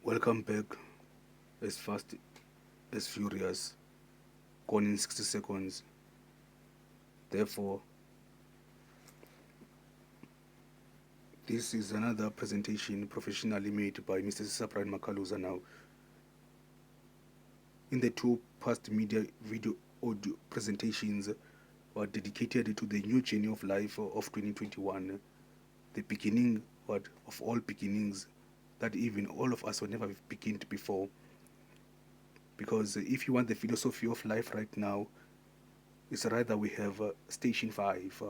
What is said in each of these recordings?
Welcome back. As fast as furious, gone in 60 seconds. Therefore, this is another presentation professionally made by Mr. Sapran Makaluza now. In the two past media video audio presentations were dedicated to the new journey of life of 2021, the beginning of all beginnings that even all of us will never have begun before. Because if you want the philosophy of life right now, it's rather we have station 5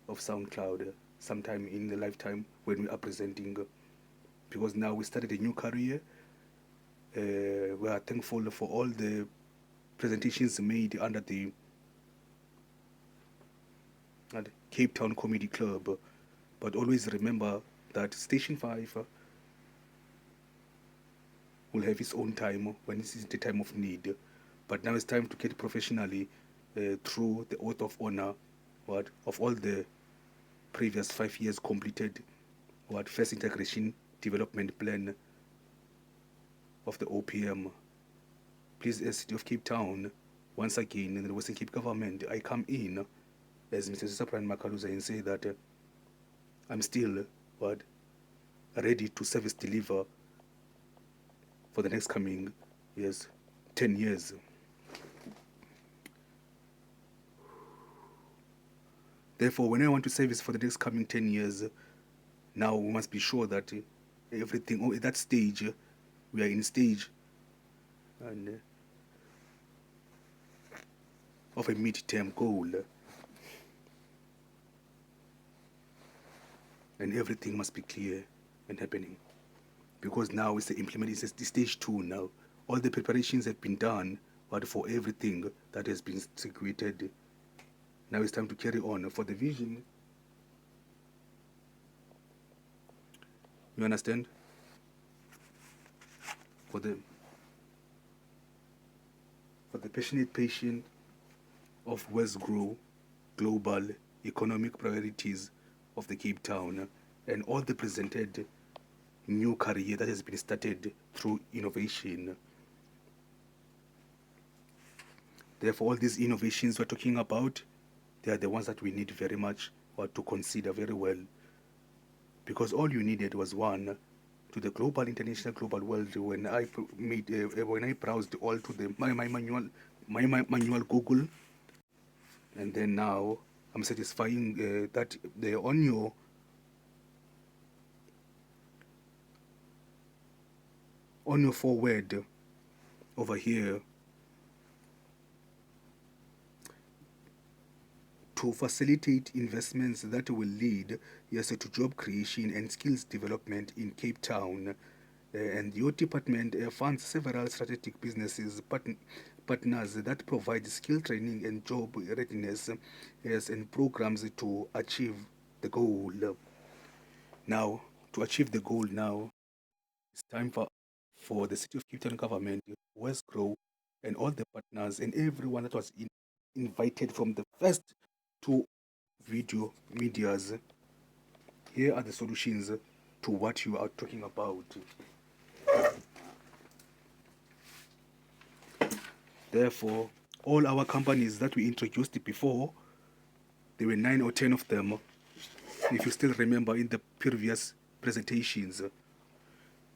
of SoundCloud sometime in the lifetime when we are presenting, because now we started a new career. We are thankful for all the presentations made under the Cape Town Comedy Club, but always remember that station 5 will have its own time when it is the time of need. But now it's time to get professionally through the oath of honor of all the previous 5 years completed first integration development plan of the OPM. Please, as City of Cape Town, once again in the Western Cape government, I come in as Mr. Sapran Makaluza and say that I'm still ready to service deliver for the next coming 10 years. Therefore, when I want to service for the next coming 10 years, now we must be sure that everything, at that stage, we are in stage and of a mid-term goal. And everything must be clear and happening. Because now it's the implementation, it's the stage 2 now. All the preparations have been done, but for everything that has been created, now it's time to carry on for the vision. You understand? For the passionate patient of West Grow global economic priorities of the Cape Town and all the presented new career that has been started through innovation. Therefore, all these innovations we're talking about, they are the ones that we need very much to consider very well. Because all you needed was one to the global, international, global world. When I browsed all to my manual Google, and then now I'm satisfying that on your forward over here to facilitate investments that will lead to job creation and skills development in Cape Town. And your department funds several strategic businesses partners that provide skill training and job readiness and programs to achieve the goal. Now, to achieve the goal now, it's time for the City of Cape Town government, West Grow, and all the partners and everyone that was invited from the first two video medias. Here are the solutions to what you are talking about. Therefore, all our companies that we introduced before, there were 9 or 10 of them, if you still remember in the previous presentations,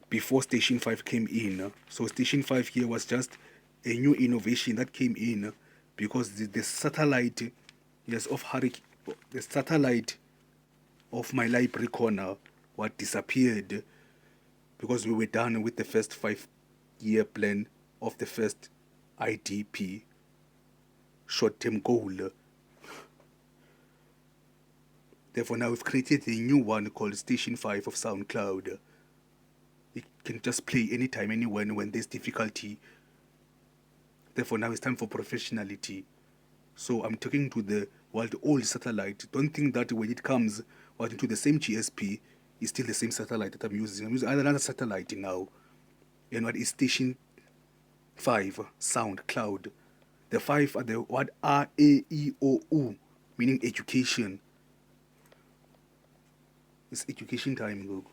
before Station 5 came in. So Station 5 here was just a new innovation that came in because the satellite, the satellite of my library corner disappeared because we were done with the first 5-year plan of the first IDP short-term goal. Therefore, now we've created a new one called Station 5 of SoundCloud. It can just play anytime, anywhere, when there's difficulty. Therefore, now it's time for professionality. So I'm talking to the old satellite. Don't think that when it comes into the same GSP, it's still the same satellite that I'm using. I'm using another satellite now. And what is Station 5, SoundCloud. The 5 are the word R-A-E-O-U, meaning education. It's education time, look.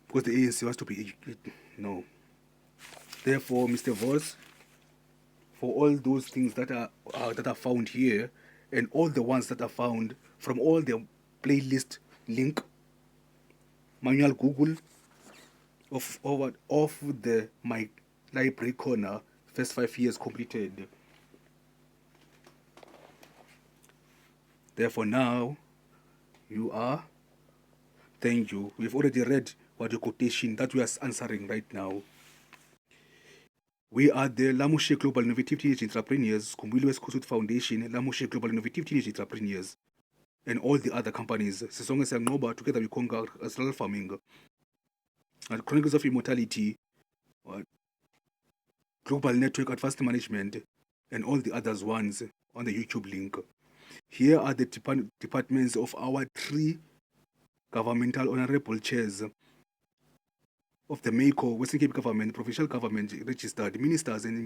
because the ANC wants to be no. Therefore, Mr. Voss, for all those things that are found here, and all the ones that are found from all the playlist link, manual Google of the my library corner, first 5 years completed. Therefore, now you are. Thank you. We've already read what the quotation that we are answering right now. We are the Lamushe Global Innovative Teenage Entrepreneurs, Kumbilwe Kusut Foundation, Lamushe Global Innovative Teenage Entrepreneurs, and all the other companies. Sisonge Sangnoba, together we conquer rural farming, Chronicles of Immortality, Global Network Advanced Management, and all the others ones on the YouTube link. Here are the departments of our 3 governmental honorable chairs of the MACO, Western Cape Government, Provincial Government, registered ministers and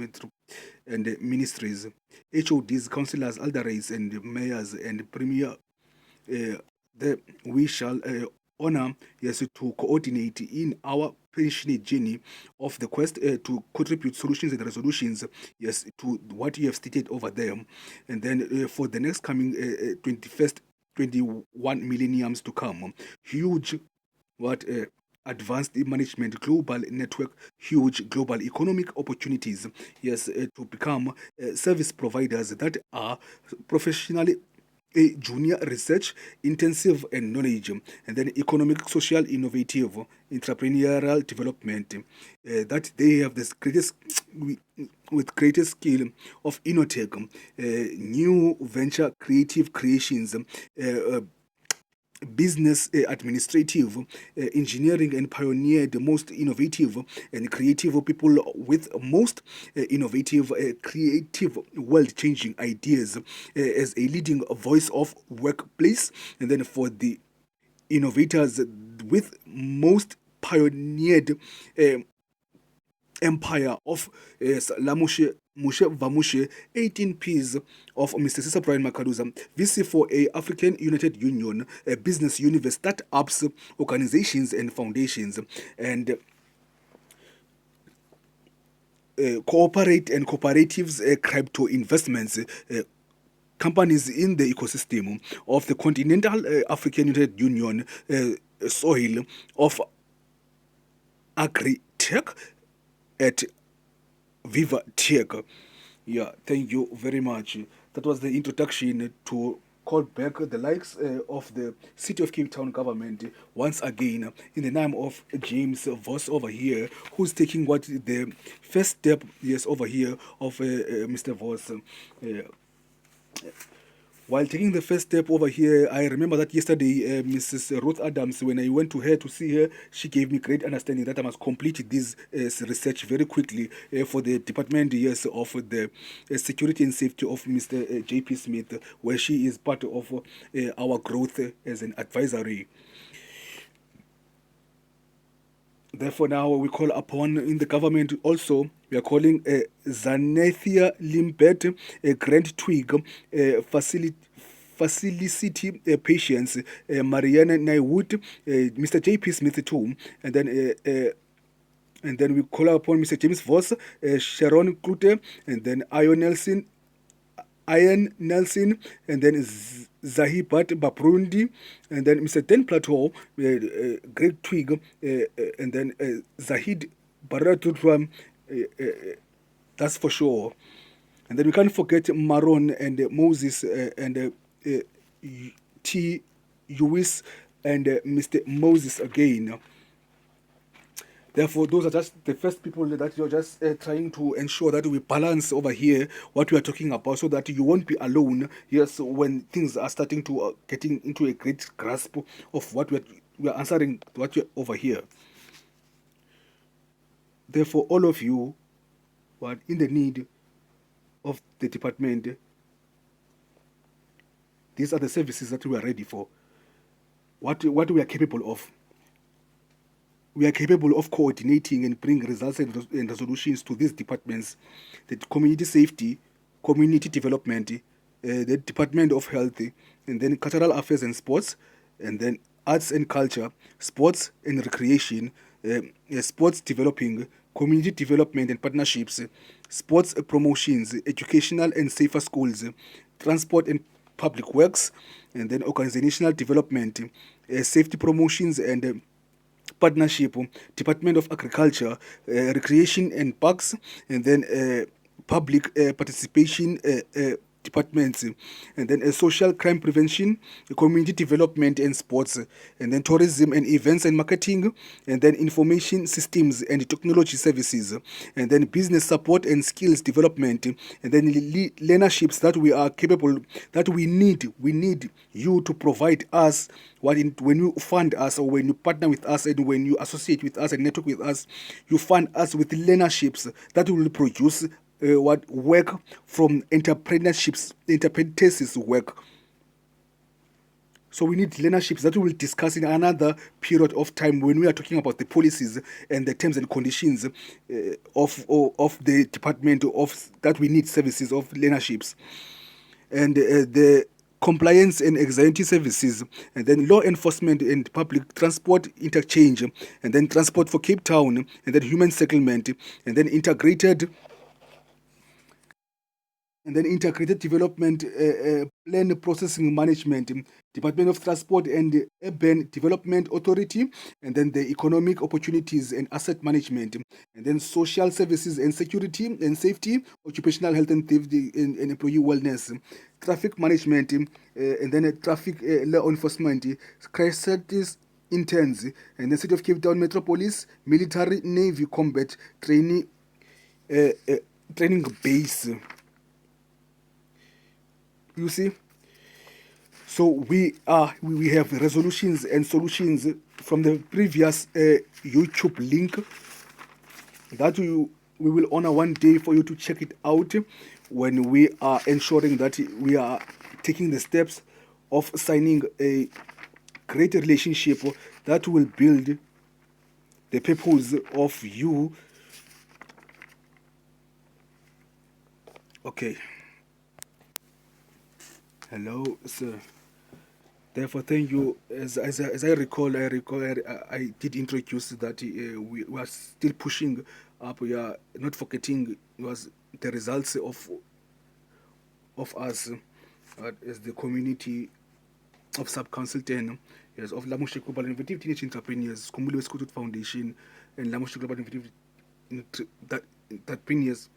ministries, HODs, councillors, alderates, and mayors, and premier. We shall honor, yes, to coordinate in our passionate journey of the quest to contribute solutions and resolutions, yes, to what you have stated over there. And then for the next coming 21st, 21 millenniums to come, huge advanced management, global network, huge global economic opportunities, yes, to become service providers that are professionally junior research intensive and knowledge, and then economic, social, innovative, entrepreneurial development, that they have this greatest with greatest skill of InnoTech, new venture creative creations, business administrative, engineering, and pioneer the most innovative and creative people with most innovative, creative, world-changing ideas as a leading voice of workplace. And then for the innovators with most pioneered empire of Lamushe Mushe Vamushe, 18 Ps of Mr. Cesar Brian Makaluza, VC for a African United Union, a business universe, startups, organizations, and foundations, and cooperate and cooperatives, crypto investments, companies in the ecosystem of the continental African United Union soil of agri-tech at Viva Tech. Yeah, thank you very much. That was the introduction to call back the likes of the City of Cape Town government once again in the name of James Voss over here, who's taking what the first step, yes, over here of Mr. Voss. While taking the first step over here, I remember that yesterday, Mrs. Ruth Adams, when I went to her to see her, she gave me great understanding that I must complete this research very quickly for the department, yes, of the security and safety of Mr. J.P. Smith, where she is part of our growth as an advisory. Therefore, now we call upon in the government also, we are calling Zanethia Limbet, Grand Twig, Facility Patients, Marianne Nywood, Mr. J.P. Smith too, and then we call upon Mr. James Voss, Sharon Klute, and then Ian Nelson, and then Zahibat Babrundi, and then Mr. Den Plateau, Greg Twig, and then Zahid Baratutram, that's for sure. And then we can't forget Maron and Moses and T. Lewis and Mr. Moses again. Therefore, those are just the first people that you're just trying to ensure that we balance over here what we are talking about, so that you won't be alone. Yes, when things are starting to getting into a great grasp of what we are answering, what you're over here. Therefore, all of you who are in the need of the department, these are the services that we are ready for. What we are capable of. We are capable of coordinating and bring results and resolutions to these departments: the community safety, community development, the Department of Health, and then cultural affairs and sports, and then arts and culture, sports and recreation, sports developing, community development and partnerships, sports promotions, educational and safer schools, transport and public works, and then organizational development, safety promotions and partnership, Department of Agriculture, Recreation and Parks, and then public participation departments, and then social crime prevention, community development and sports, and then tourism and events and marketing, and then information systems and technology services, and then business support and skills development, and then learnerships that we are capable, that we need you to provide us when you fund us, or when you partner with us, and when you associate with us and network with us, you fund us with learnerships that will produce what work from entrepreneurships work. So we need learnerships that we will discuss in another period of time when we are talking about the policies and the terms and conditions of the department of that we need services of learnerships, and the compliance and anxiety services, and then law enforcement and public transport interchange, and then transport for Cape Town, and then human settlement, and then integrated development plan processing management, Department of Transport and Urban Development Authority, and then the economic opportunities and asset management, and then social services and security and safety, occupational health and safety and employee wellness, traffic management, and then traffic law enforcement, crisis interns, and then City of Cape Town Metropolis, military navy combat uh, uh, training base. You see, so we have resolutions and solutions from the previous YouTube link that we will honor one day for you to check it out, when we are ensuring that we are taking the steps of signing a great relationship that will build the purpose of you. Okay. Hello, sir. Therefore, thank you. As I recall, I did introduce that we are still pushing up. We are not forgetting was the results of us as the community of Sub-Council 10, yes, of Lamushe Global Innovative Teenage Entrepreneurs, Kumuli West Foundation, and Lamushe Global Innovative that Entrepreneurs,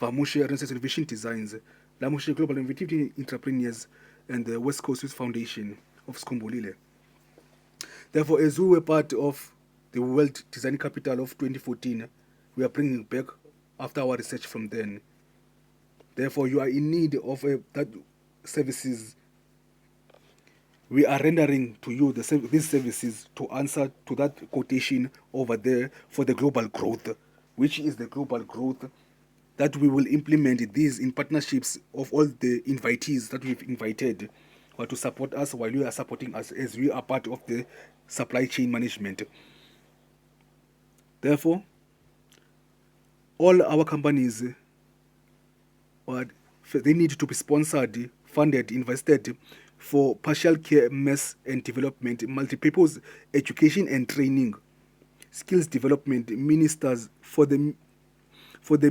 Vamushe Research Innovation Designs, Lamushe Global Innovative Entrepreneurs, and the West Coast Youth Foundation of Skombolile. Therefore, as we were part of the World Design Capital of 2014, we are bringing back after our research from then. Therefore, you are in need of that services. We are rendering to you these services to answer to that quotation over there for the global growth, which is the global growth that we will implement these in partnerships of all the invitees that we've invited, or to support us while you are supporting us, as we are part of the supply chain management. Therefore, all our companies, they need to be sponsored, funded, invested for partial care, mass and development, multi-purpose education and training, skills development, ministers for the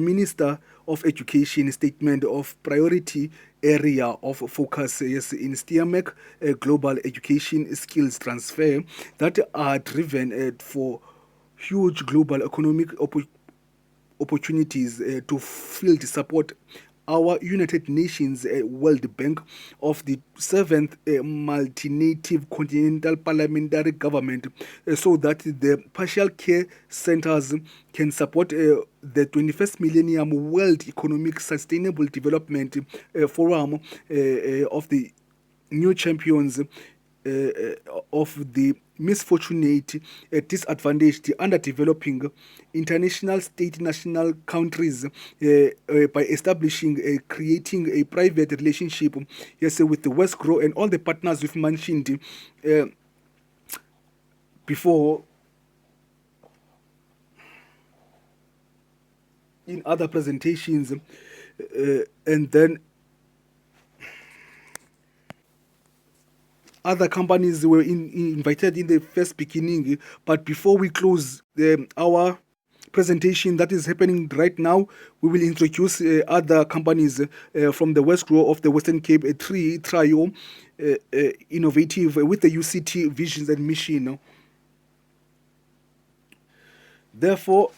Minister of Education statement of priority area of focus is in STEAMEC, global education skills transfer that are driven for huge global economic opportunities to field support our United Nations World Bank of the 7th Multi-Native Continental Parliamentary Government, so that the partial care centers can support the 21st Millennium World Economic Sustainable Development Forum of the new champions of the misfortunate, disadvantaged, underdeveloping international, state, national countries by establishing, creating a private relationship, yes, with the West Grow and all the partners we've mentioned before in other presentations, and then other companies were invited in the first beginning. But before we close our presentation that is happening right now, we will introduce other companies from the West Row of the Western Cape, a trio, innovative with the UCT visions and mission. Therefore,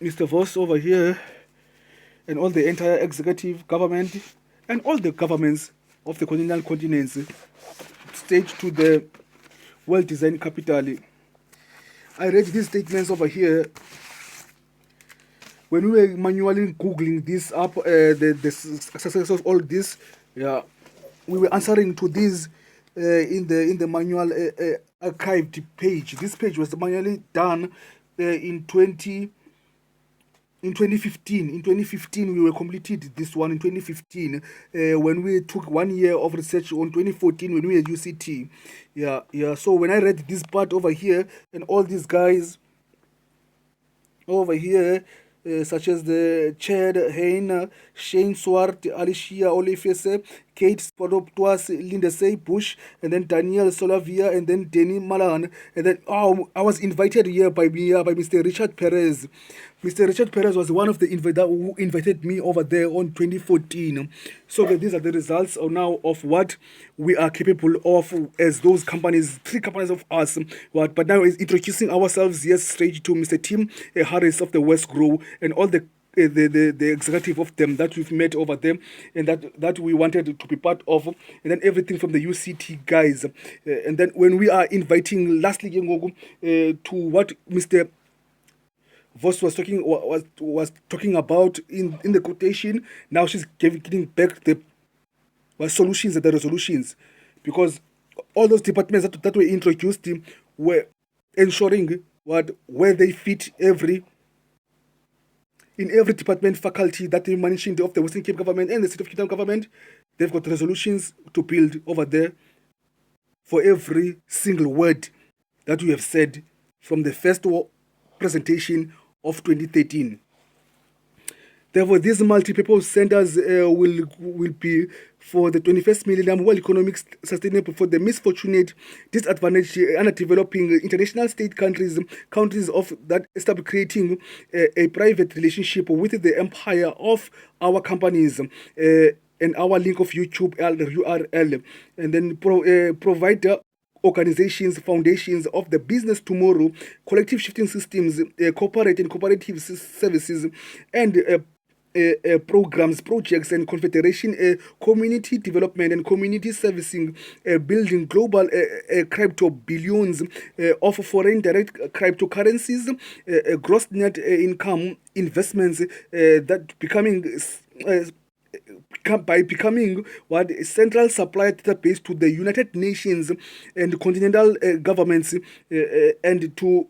Mr. Voss over here and all the entire executive government and all the governments of the continental continents stage to the well-designed capital. I read these statements over here when we were manually googling this up, the success of all this. Yeah, we were answering to these in the manual archived page. This page was manually done in 2015. In 2015, we were completed this one in 2015 when we took 1 year of research on 2014 when we were UCT. Yeah. So when I read this part over here and all these guys over here, such as the Chad, Hein, Shane Swart, Alicia Olifese, Kate Spodoptuas, Lindesay Bush, and then Daniel Solavia, and then Denny Malan, and then I was invited here by Mr. Richard Perez. Mr. Richard Perez was one of the who invited me over there on 2014. So these are the results now of what we are capable of as those companies, 3 companies of us. But now is introducing ourselves, yes, straight to Mr. Tim Harris of the West Grow and all the executive of them that we've met over there and that we wanted to be part of, and then everything from the UCT guys. And then when we are inviting, lastly, to what Mr. Voss was talking about in the quotation. Now she's getting back the solutions and the resolutions, because all those departments that were introduced were ensuring where they fit in every department, faculty that they mentioned of the Western Cape government and the City of Cape Town government. They've got resolutions to build over there for every single word that we have said from the first presentation of 2013. Therefore, these multi-purpose centers will be for the 21st millennium, well economic sustainable for the misfortunate, disadvantaged, underdeveloping international state countries of that start creating a private relationship with the empire of our companies. And our link of YouTube URL, and then provide organizations, foundations of the business tomorrow, collective shifting systems, corporate and cooperative services, and programs, projects, and confederation, community development and community servicing, building global crypto billions of foreign direct cryptocurrencies, gross net income investments that by becoming what central supply database to the United Nations and continental governments and to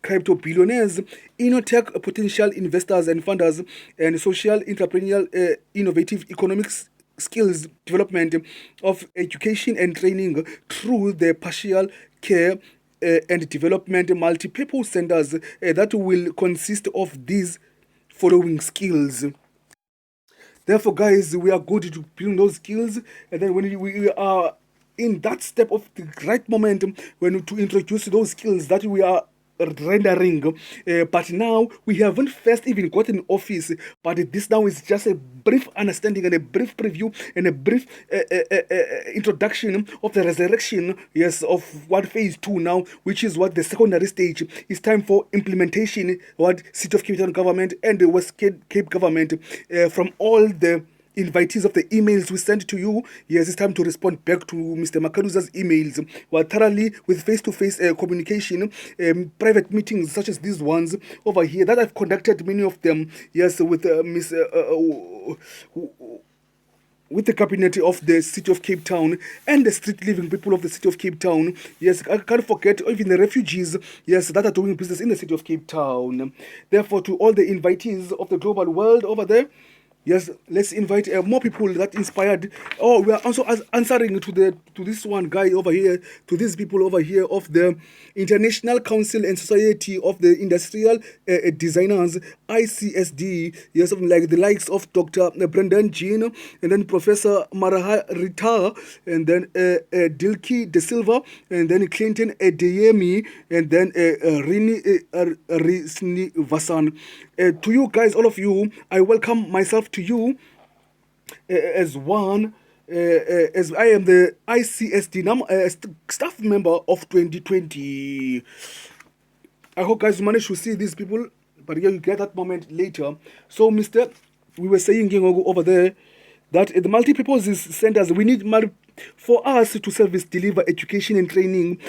crypto billionaires, InnoTech potential investors and funders, and social entrepreneurial innovative economics skills development of education and training through the partial care and development multi-purpose centers that will consist of these following skills. Therefore, guys, we are good to build those skills, and then when we are in that step of the right momentum, when to introduce those skills that we are rendering, but now we haven't first even gotten office, but this now is just a brief understanding and a brief preview and a brief introduction of the resurrection, yes, of what phase 2 now, which is what the secondary stage is. Time for implementation, what City of Cape Town government and the West Cape government, from all the invitees of the emails we sent to you. Yes, it's time to respond back to Mr. Makaluza's emails. Well, thoroughly with face-to-face communication, private meetings such as these ones over here that I've conducted many of them. Yes, with with the cabinet of the City of Cape Town and the street living people of the City of Cape Town. Yes, I can't forget even the refugees, yes, that are doing business in the City of Cape Town. Therefore, to all the invitees of the global world over there, Yes, let's invite more people that inspired. Oh, we are also answering to this one guy over here, to these people over here of the International Council and Society of the Industrial Designers, ICSD. Yes, something like the likes of Dr. Brendan Jean, and then Professor Maraha Rita, and then Dilki De Silva, and then Clinton Adeyemi, and then Rini Vasan. To you guys, all of you, I welcome myself to you as one, as I am the ICSD staff member of 2020. I hope guys manage to see these people, but yeah, you get that moment later. So, Mister, we were saying over there that the multi-purpose centers, we need for us to service, deliver education and training,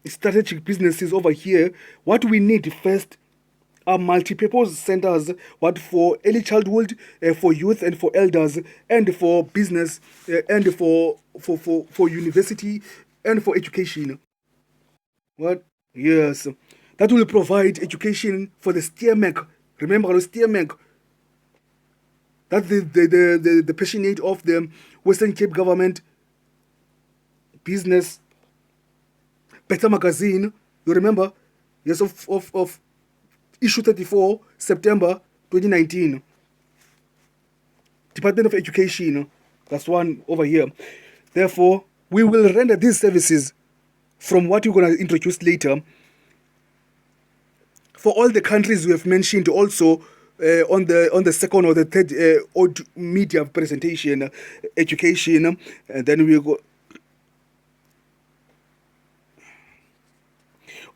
strategic businesses over here. What we need first are multi-purpose centers, what for early childhood, for youth and for elders, and for business, and for university, and for education. What? Yes. That will provide education for the STEAMEC. Remember the STEAMEC? That's the passionate of the Western Cape government business. Better magazine. You remember? Yes, of issue 34, September 2019. Department of Education. That's one over here. Therefore, we will render these services from what you're going to introduce later for all the countries we have mentioned also on the second or the third media presentation, education, and then we go.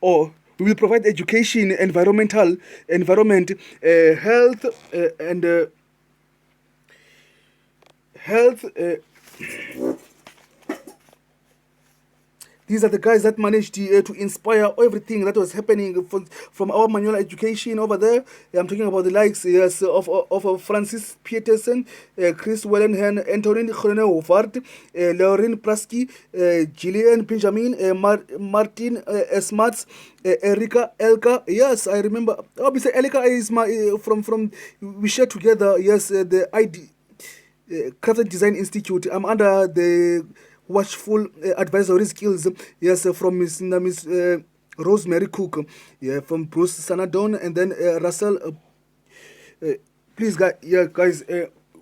Or we will provide education, environment, health, and health. These are the guys that managed to inspire everything that was happening from our manual education over there. I'm talking about the likes, yes, of Francis Peterson, Chris Wellenhan, Antonin Groenewald, Lauren Prasky, Gillian Benjamin, Martin Smarts, Erika Elka. Yes, I remember. Obviously, Elka is my from we share together. Yes, the ID Craft and Design Institute. I'm under the watchful advisory skills, yes, from Miss Rosemary Cook, yeah, from Bruce Sanadon, and then Russell. Please, guys,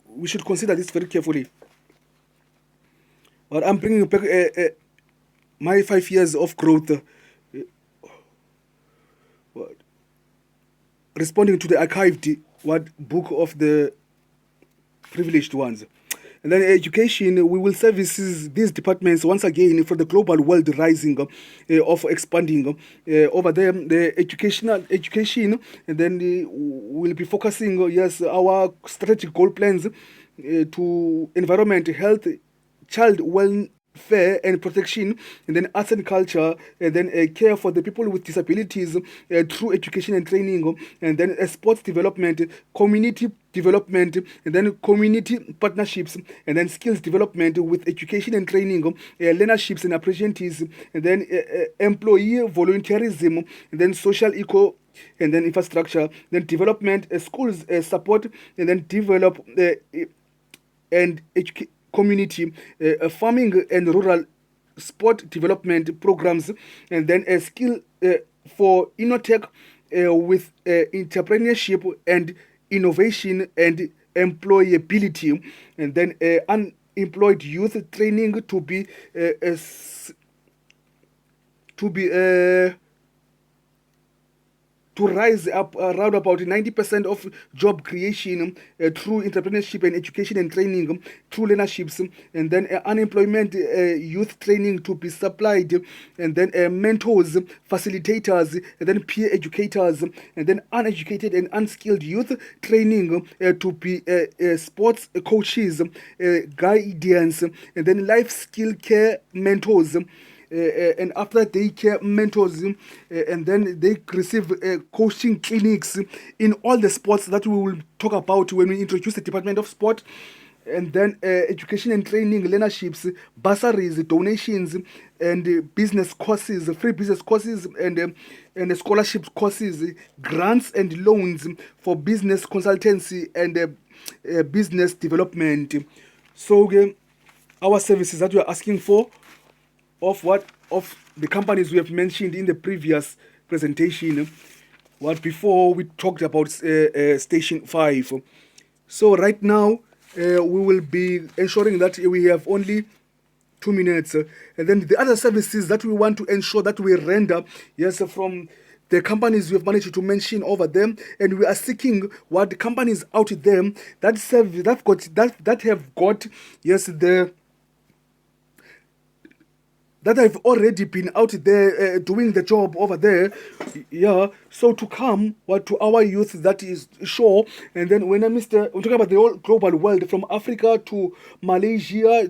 we should consider this very carefully. But I'm bringing back my 5 years of growth, responding to the archived book of the privileged ones. And then education, we will service these departments once again for the global world rising of expanding over there. The education, and then we'll be focusing, yes, our strategic goal plans to environment, health, child welfare and protection, and then arts and culture, and then care for the people with disabilities through education and training, and then sports development, community development, and then community partnerships, and then skills development with education and training, learnerships and apprentices, and then employee volunteerism, and then social eco, and then infrastructure, then development, schools support, and then develop and community, farming and rural sport development programs, and then a skill for InnoTech with entrepreneurship and innovation and employability, and then unemployed youth training to be to rise up around about 90% of job creation through entrepreneurship and education and training, through learnerships, and then unemployment youth training to be supplied, and then mentors, facilitators, and then peer educators, and then uneducated and unskilled youth training to be sports coaches, guidance, and then life skill care mentors. And after daycare mentors, and then they receive coaching clinics in all the sports that we will talk about when we introduce the Department of Sport, and then education and training, learnerships, bursaries, donations, and business courses, free business courses, and scholarship courses, grants and loans for business consultancy, and business development. So our services that we are asking for of the companies we have mentioned in the previous presentation, what before we talked about station 5. So right now we will be ensuring that we have only 2 minutes, and then the other services that we want to ensure that we render, yes, from the companies we have managed to mention over them, and we are seeking what the companies out there that serve that have got, yes, that have already been out there doing the job over there, yeah. So to come what to our youth that is sure, and then when I'm talking about the whole global world, from Africa to Malaysia,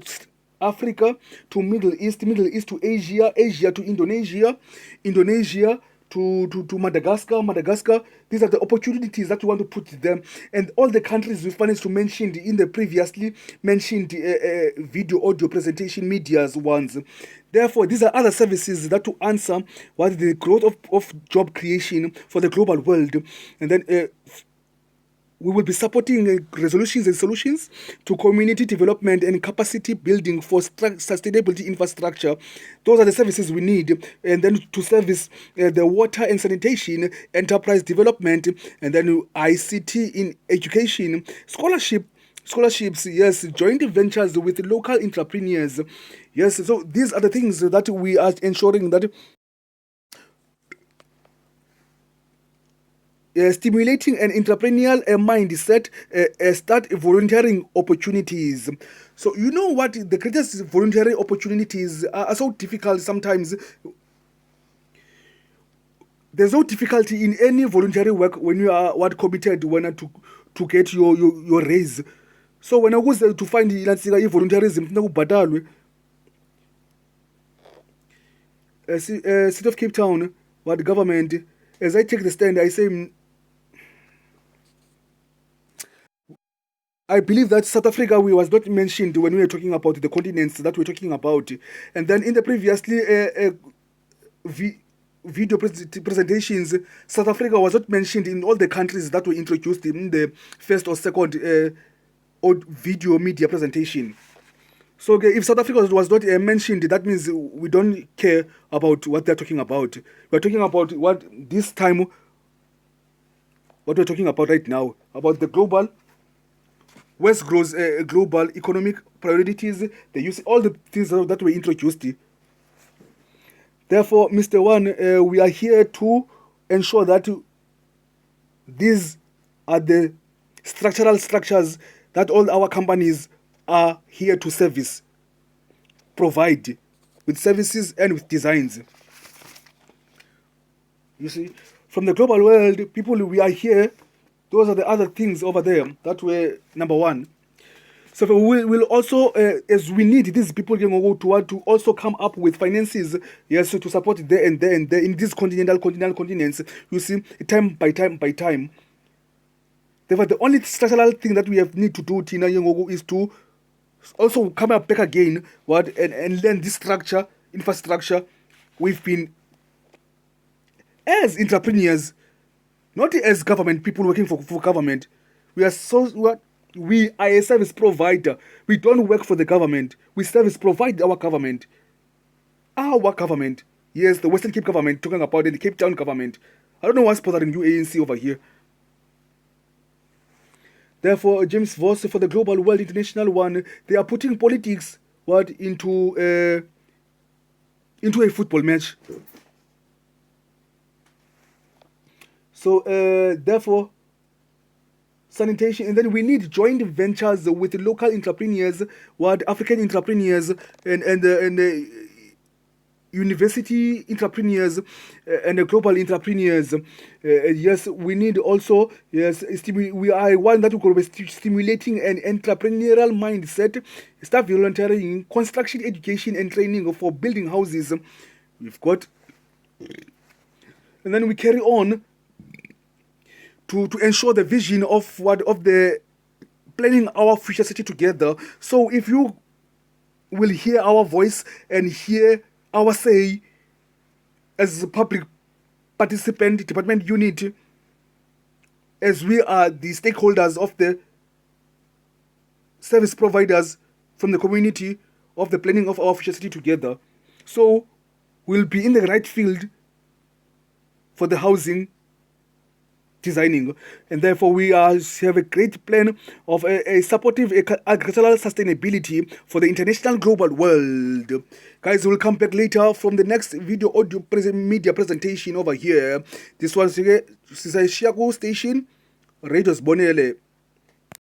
Africa to Middle East to Asia, Asia to Indonesia, Indonesia to Madagascar, Madagascar. These are the opportunities that we want to put them, and all the countries we've managed to mention in the previously mentioned video, audio presentation, medias ones. Therefore, these are other services that to answer what the growth of job creation for the global world, and then we will be supporting resolutions and solutions to community development and capacity building for sustainability infrastructure. Those are the services we need. And then to service the water and sanitation, enterprise development, and then ICT in education, scholarships, yes, joint ventures with local entrepreneurs. Yes, so these are the things that we are ensuring that stimulating an entrepreneurial mindset, start volunteering opportunities. So you know what, the greatest voluntary opportunities are so difficult sometimes. There's no difficulty in any voluntary work when you are what committed when to get your raise. So when I was to find volunteerism kubhatalwe, City of Cape Town, what government, as I take the stand, I say, I believe that South Africa was not mentioned when we were talking about the continents that we're talking about. And then in the previously video presentations, South Africa was not mentioned in all the countries that were introduced in the first or second video media presentation. So if South Africa was not mentioned, that means we don't care about what they're talking about. We're talking about what this time, what we're talking about right now, about the global West grows global economic priorities. They use all the things that were introduced. Therefore, Mr. One, we are here to ensure that these are the structures that all our companies are here to service, provide with services and with designs. You see, from the global world, people, we are here. Those are the other things over there that were number one. So we will also, as we need these people to also come up with finances, yes, to support there and there and there in these continental continents. You see, time by time. Therefore, the only structural thing that we have need to do, Tina Yengogo, is to also come back again, and learn this infrastructure. We've been as entrepreneurs, not as government people working for government. We are a service provider. We don't work for the government. We service provide our government. Our government. Yes, the Western Cape government, talking about the Cape Town government. I don't know what's bothering you, ANC, over here. Therefore, James Voss, for the global world international one, they are putting politics into a football match. So therefore, sanitation, and then we need joint ventures with local entrepreneurs, African entrepreneurs, and university entrepreneurs, and the global entrepreneurs. Yes, we need also, yes, we are one that will be stimulating an entrepreneurial mindset, staff volunteering, construction, education, and training for building houses. We've got, and then we carry on to ensure the vision of the planning our future city together. So if you will hear our voice and hear our say as a public participant, department unit, as we are the stakeholders of the service providers from the community of the planning of our future city together. So we'll be in the right field for the housing designing, and therefore we have a great plan of a supportive agricultural sustainability for the international global world. Guys, we'll come back later from the next video audio media presentation over here. This was Sisai Shiago Station, Radio Bonele.